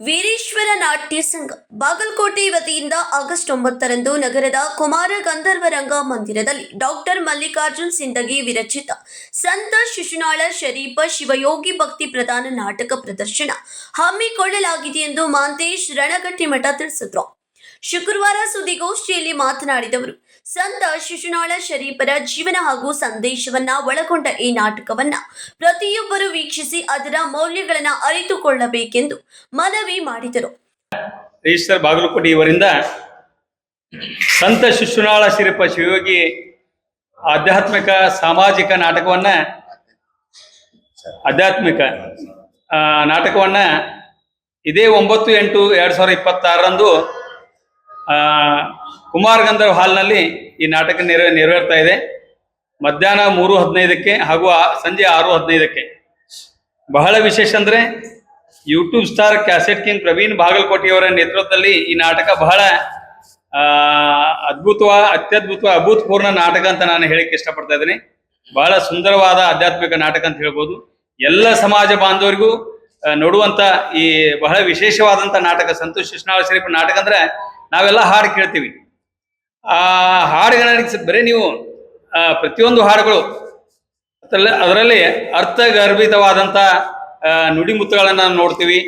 ವೀರೇಶ್ವರ ನಾಟ್ಯ ಸಂಘ ಬಾಗಲಕೋಟೆ ವತಿಯಿಂದ ಆಗಸ್ಟ್ 9ರಂದು ನಗರದ ಕುಮಾರ ಗಂಧರ್ವ ರಂಗ ಮಂದಿರದಲ್ಲಿ ಡಾಕ್ಟರ್ ಮಲ್ಲಿಕಾರ್ಜುನ್ ಸಿಂದಗಿ ವಿರಚಿತ ಸಂತ ಶಿಶುನಾಳ ಶರೀಫ ಶಿವಯೋಗಿ ಭಕ್ತಿ ಪ್ರಧಾನ ನಾಟಕ ಪ್ರದರ್ಶನ ಹಮ್ಮಿಕೊಳ್ಳಲಾಗಿದೆ ಎಂದು ಮಾಂತೇಶ್ ರಣಗಟ್ಟಿಮಠ ತಿಳಿಸಿದರು. ಶುಕ್ರವಾರ ಸುದ್ದಿಗೋಷ್ಠಿಯಲ್ಲಿ ಮಾತನಾಡಿದವರು, ಸಂತ ಶಿಶುನಾಳ ಶರೀಫರ ಜೀವನ ಹಾಗೂ ಸಂದೇಶವನ್ನ ಒಳಗೊಂಡ ಈ ನಾಟಕವನ್ನ ಪ್ರತಿಯೊಬ್ಬರು ವೀಕ್ಷಿಸಿ ಅದರ ಮೌಲ್ಯಗಳನ್ನು ಅರಿತುಕೊಳ್ಳಬೇಕೆಂದು ಮನವಿ ಮಾಡಿದರು. ರಿಜಿಸ್ಟರ್ ಬಾಗಲಕೋಟೆ ಇವರಿಂದ ಸಂತ ಶಿಶುನಾಳ ಶರೀಫ ಶಿವಯೋಗಿ ಆಧ್ಯಾತ್ಮಿಕ ಸಾಮಾಜಿಕ ನಾಟಕವನ್ನ ಇದೇ 9/8/2026ರಂದು ಕುಮಾರ್ ಗಂಧರ್ವ ಹಾಲ್ನಲ್ಲಿ ಈ ನಾಟಕ ನೆರವೇರ್ತಾ ಇದೆ. ಮಧ್ಯಾಹ್ನ 3:15ಕ್ಕೆ ಹಾಗೂ ಸಂಜೆ 6:15ಕ್ಕೆ. ಬಹಳ ವಿಶೇಷ ಅಂದರೆ YouTube star cassette king Praveen ಬಾಗಲಕೋಟೆಯವರ ನೇತೃತ್ವದಲ್ಲಿ ಈ ನಾಟಕ ಬಹಳ ಅಭೂತಪೂರ್ಣ ನಾಟಕ ಅಂತ ನಾನು ಹೇಳಕ್ಕೆ ಇಷ್ಟಪಡ್ತಾ ಇದ್ದೀನಿ. ಬಹಳ ಸುಂದರವಾದ ಆಧ್ಯಾತ್ಮಿಕ ನಾಟಕ ಅಂತ ಹೇಳ್ಬೋದು. ಎಲ್ಲ ಸಮಾಜ ಬಾಂಧವರಿಗೂ ನೋಡುವಂತ ಈ ಬಹಳ ವಿಶೇಷವಾದಂಥ ನಾಟಕ ಸಂತ ಶಿಶುನಾಳ ಶರೀಫ ನಾಟಕ ಅಂದ್ರೆ ನಾವೆಲ್ಲ ಹಾಡು ಕೇಳ್ತೀವಿ. ಆ ಹಾಡುಗಳಿಗೆ ಬರೀ ನೀವು ಪ್ರತಿಯೊಂದು ಹಾಡುಗಳು ಅದರಲ್ಲಿ ಅರ್ಥಗರ್ಭಿತವಾದಂಥ ನುಡಿಮುತ್ತುಗಳನ್ನು ನೋಡ್ತೀವಿ.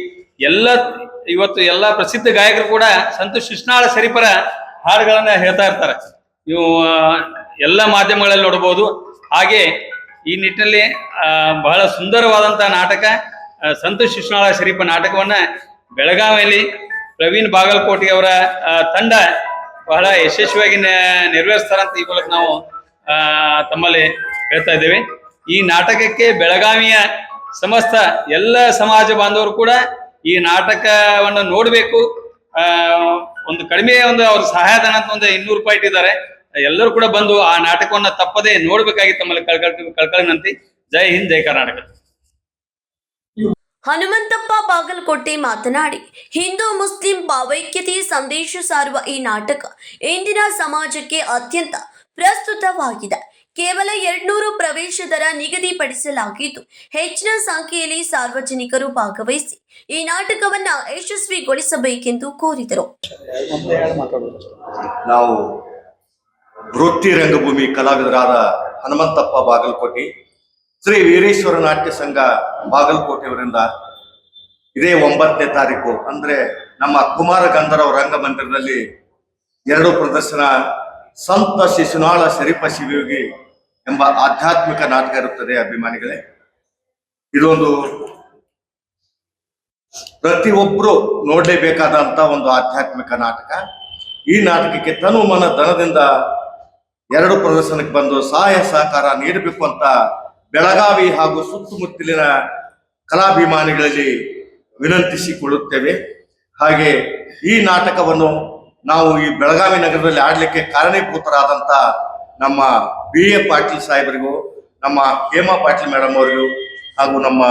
ಇವತ್ತು ಎಲ್ಲ ಪ್ರಸಿದ್ಧ ಗಾಯಕರು ಕೂಡ ಸಂತ ಶಿಶುನಾಳ ಶರೀಫರ ಹಾಡುಗಳನ್ನು ಹೇಳ್ತಾ ಇರ್ತಾರೆ. ನೀವು ಎಲ್ಲ ಮಾಧ್ಯಮಗಳಲ್ಲಿ ನೋಡ್ಬೋದು. ಹಾಗೆ ಈ ನಿಟ್ಟಿನಲ್ಲಿ ಬಹಳ ಸುಂದರವಾದಂಥ ನಾಟಕ ಸಂತ ಶಿಶುನಾಳ ಶರೀಫ ನಾಟಕವನ್ನ ಬೆಳಗಾವಿಯಲ್ಲಿ ಪ್ರವೀಣ್ ಬಾಗಲಕೋಟೆ ಅವರ ತಂಡ ಬಹಳ ಯಶಸ್ವಿಯಾಗಿ ನೆರವೇರಿಸ್ತಾರಂತ ಈ ಮೂಲಕ ನಾವು ತಮ್ಮಲ್ಲಿ ಹೇಳ್ತಾ ಇದ್ದೇವೆ. ಈ ನಾಟಕಕ್ಕೆ ಬೆಳಗಾವಿಯ ಸಮಸ್ತ ಎಲ್ಲ ಸಮಾಜ ಬಾಂಧವರು ಕೂಡ ಈ ನಾಟಕವನ್ನು ನೋಡಬೇಕು. ಅವ್ರ ಸಹಾಯಧನ ಅಂತ ಒಂದು 200 ರೂಪಾಯಿ ಇಟ್ಟಿದ್ದಾರೆ. ಎಲ್ಲರೂ ಕೂಡ ಬಂದು ಆ ನಾಟಕವನ್ನ ತಪ್ಪದೆ ನೋಡ್ಬೇಕಾಗಿ ತಮ್ಮಲ್ಲಿ ಕಳ್ಕಳಿ ವಿನಂತಿ. ಜೈ ಹಿಂದ್, ಜೈ ಕರ್ನಾಟಕ. ಹನುಮಂತಪ್ಪ ಬಾಗಲಕೋಟೆ ಮಾತನಾಡಿ, ಹಿಂದೂ ಮುಸ್ಲಿಂ ಭಾವೈಕ್ಯತೆ ಸಂದೇಶ ಸಾರುವ ಈ ನಾಟಕ ಇಂದಿನ ಸಮಾಜಕ್ಕೆ ಅತ್ಯಂತ ಪ್ರಸ್ತುತವಾಗಿದೆ. ಕೇವಲ 200 ಪ್ರವೇಶ ದರ ನಿಗದಿಪಡಿಸಲಾಗಿದ್ದು ಹೆಚ್ಚಿನ ಸಂಖ್ಯೆಯಲ್ಲಿ ಸಾರ್ವಜನಿಕರು ಭಾಗವಹಿಸಿ ಈ ನಾಟಕವನ್ನ ಯಶಸ್ವಿಗೊಳಿಸಬೇಕೆಂದು ಕೋರಿದರು. ನಾವು ವೃತ್ತಿ ರಂಗಭೂಮಿ ಕಲಾವಿದರಾದ ಹನುಮಂತಪ್ಪ ಬಾಗಲಕೋಟೆ, ಶ್ರೀ ವೀರೇಶ್ವರ ನಾಟ್ಯ ಸಂಘ ಬಾಗಲಕೋಟೆಯವರಿಂದ ಇದೇ 9ನೇ ತಾರೀಕು ಅಂದ್ರೆ ನಮ್ಮ ಕುಮಾರ ಗಂಧರ್ವ ರಂಗಮಂದಿರದಲ್ಲಿ 2 ಪ್ರದರ್ಶನ ಸಂತ ಶಿಶುನಾಳ ಶರೀಫ ಶಿವಯೋಗಿ ಎಂಬ ಆಧ್ಯಾತ್ಮಿಕ ನಾಟಕ ಇರುತ್ತದೆ. ಅಭಿಮಾನಿಗಳೇ, ಇದೊಂದು ಪ್ರತಿಯೊಬ್ಬರು ನೋಡಲೇಬೇಕಾದಂತ ಒಂದು ಆಧ್ಯಾತ್ಮಿಕ ನಾಟಕ. ಈ ನಾಟಕಕ್ಕೆ ತನು ಮನ ಧನದಿಂದ 2 ಪ್ರದರ್ಶನಕ್ಕೆ ಬಂದು ಸಹಾಯ ಸಹಕಾರ ನೀಡಬೇಕು ಅಂತ ಬೆಳಗಾವಿ ಹಾಗೂ ಸುತ್ತಮುತ್ತಲಿನ ಕಲಾಭಿಮಾನಿಗಳಲ್ಲಿ ವಿನಂತಿಸಿಕೊಳ್ಳುತ್ತೇವೆ. ಹಾಗೆ ಈ ನಾಟಕವನ್ನು ನಾವು ಈ ಬೆಳಗಾವಿ ನಗರದಲ್ಲಿ ಆಡಲಿಕ್ಕೆ ಕಾರಣೀಭೂತರಾದಂಥ ನಮ್ಮ BA ಪಾಟೀಲ್ ಸಾಹೇಬರಿಗೂ, ನಮ್ಮ ಹೇಮಾ ಪಾಟೀಲ್ ಮೇಡಮ್ ಅವರಿಗೂ, ಹಾಗೂ ನಮ್ಮ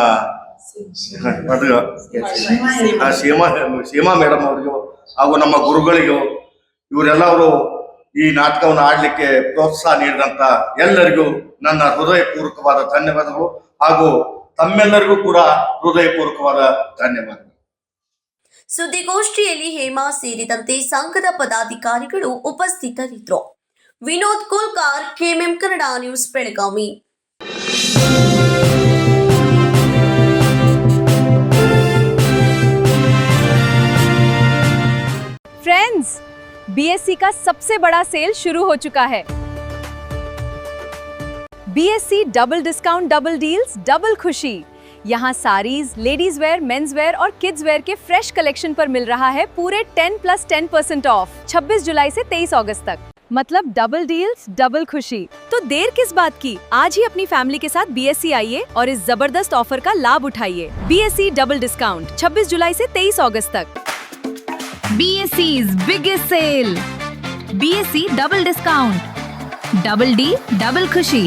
ಸೀಮಾ ಮೇಡಮ್ ಅವರಿಗೂ, ಹಾಗೂ ನಮ್ಮ ಗುರುಗಳಿಗೂ, ಇವರೆಲ್ಲರೂ ಈ ನಾಟಕವನ್ನು ಆಡಲಿಕ್ಕೆ ಪ್ರೋತ್ಸಾಹ ನೀಡಿದಂತ ಎಲ್ಲರಿಗೂ ನನ್ನ ಹೃದಯಪೂರ್ವಕವಾದ ಧನ್ಯವಾದಗಳು. ಹಾಗೂ ತಮ್ಮೆಲ್ಲರಿಗೂ ಕೂಡ ಹೃದಯಪೂರ್ವಕವಾದ ಧನ್ಯವಾದಗಳು. ಸುದ್ದಿಗೋಷ್ಠಿಯಲ್ಲಿ ಹೇಮಾ ಸೇರಿದಂತೆ ಸಂಘದ ಪದಾಧಿಕಾರಿಗಳು ಉಪಸ್ಥಿತರಿದ್ದರು. Vinod Kulkar, KMM Kannada news, Belagavi. Friends, BSc का सबसे बड़ा सेल शुरू हो चुका है. BSc double discount, double deals, double खुशी. यहाँ saris, ladies wear, men's wear और किड्स वेयर के फ्रेश कलेक्शन पर मिल रहा है पूरे 10+10% ऑफ 26 जुलाई से 23 अगस्त तक. मतलब डबल डील्स, डबल खुशी. तो देर किस बात की, आज ही अपनी फैमिली के साथ BSc आइए और इस जबरदस्त ऑफर का लाभ उठाइए. BSc डबल डिस्काउंट 26 जुलाई से 23 अगस्त तक. BSc's biggest sale. BSc double discount. Double D, double खुशी.